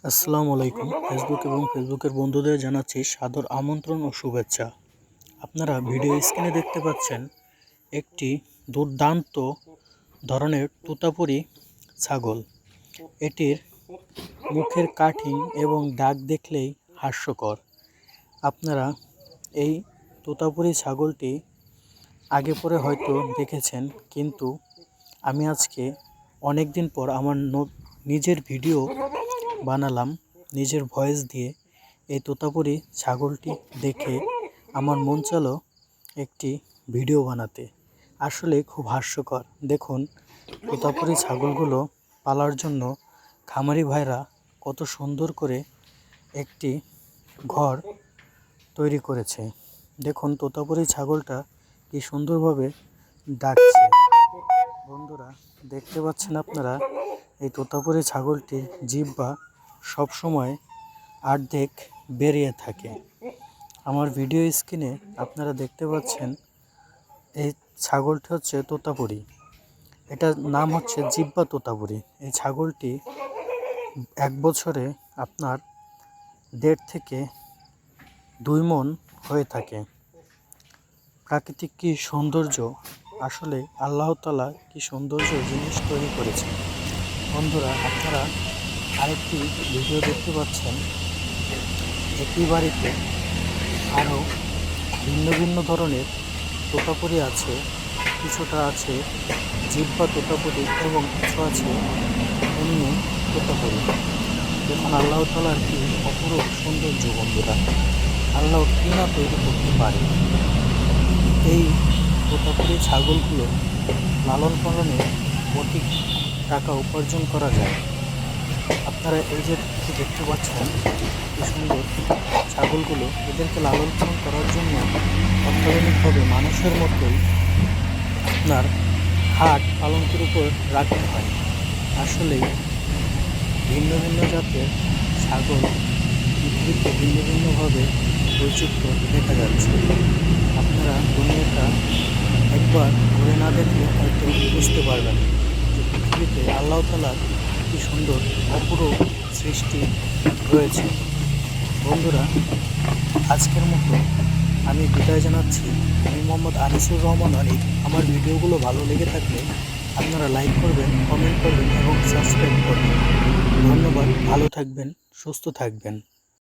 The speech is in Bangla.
আসসালামু আলাইকুম। ফেসবুক এবং ফেসবুকের বন্ধুদের জানাচ্ছি সাদর আমন্ত্রণ ও শুভেচ্ছা। আপনারা ভিডিও স্ক্রিনে দেখতে পাচ্ছেন একটি দুর্দান্ত ধরনের তোতাপুরি ছাগল। এটির মুখের কাঠিং এবং দাগ দেখলেই হাস্যকর। আপনারা এই তোতাপুরি ছাগলটি আগে পরে হয়তো দেখেছেন, কিন্তু আমি আজকে অনেক দিন পর আমার নিজের ভিডিও বানালাম, নিজের ভয়েস দিয়ে। এই তোতাপুরি ছাগলটি দেখে আমার মন চাইলো একটি ভিডিও বানাতে। আসলে খুব হাস্যকর। দেখুন, তোতাপুরি ছাগলগুলো পালার জন্য খামারি ভাইরা কত সুন্দর করে একটি ঘর তৈরি করেছে। দেখুন, তোতাপুরি ছাগলটা কি সুন্দরভাবে ডাকছে। বন্ধুরা, দেখতে পাচ্ছেন আপনারা, এই তোতাপুরি ছাগলটির জিহ্বা সবসময় অর্ধেক বেরিয়ে থাকে। আমার ভিডিও স্ক্রিনে আপনারা দেখতে পাচ্ছেন এই ছাগলটি হচ্ছে তোতাপুরি। এটার নাম হচ্ছে জিহ্বা তোতাপুরি। এই ছাগলটি 1 বছরে আপনার 1.5 থেকে 2 মণ হয়ে থাকে। প্রাকৃতিক কি সৌন্দর্য! আসলে আল্লাহ তাআলা কি সৌন্দর্য জিনিস তৈরি করেছে। বন্ধুরা, আপনারা আরেকটি ভিডিও দেখতে পাচ্ছেন। একই বাড়িতে আরও ভিন্ন ভিন্ন ধরনের তোতাপুরি আছে। কিছুটা আছে জিহ্বা তোতাপুরি এবং কিছু আছে এমনি তোতাপুরি। দেখুন, আল্লাহ তাআলার কি অপূর্ব সৌন্দর্য। বন্ধুরা, আল্লাহ কি না তৈরি করতে পারে। এই তোতাপুরি ছাগলগুলো লালন পালনে অধিক টাকা উপার্জন করা যায়। আপনারা এই যে দেখতে পাচ্ছেন কি সুন্দর ছাগলগুলো, এদেরকে লালন পালন করার জন্য অত্যাধুনিকভাবে মানুষের মতোই আপনার খাট পালঙ্কের উপর রাখতে হয়। আসলেই ভিন্ন ভিন্ন জাতের ছাগল পৃথিবীতে ভিন্ন ভিন্নভাবে বৈচিত্র্য দেখা যাচ্ছে। আপনারা দুনিয়াটা একবার ঘুরে না দেখলে হয়তো বুঝতে পারবেন যে পৃথিবীতে আল্লাহ তাআলার কি সুন্দর অপূর্ব সৃষ্টি রয়েছে। বন্ধুরা, আজকের মতো আমি বিদায় জানাচ্ছি। আমি মোহাম্মদ আনিসুর রহমান অনিক। আমার ভিডিওগুলো ভালো লেগে থাকলে আপনারা লাইক করবেন, কমেন্ট করবেন এবং সাবস্ক্রাইব করবেন। ধন্যবাদ। ভালো থাকবেন, সুস্থ থাকবেন।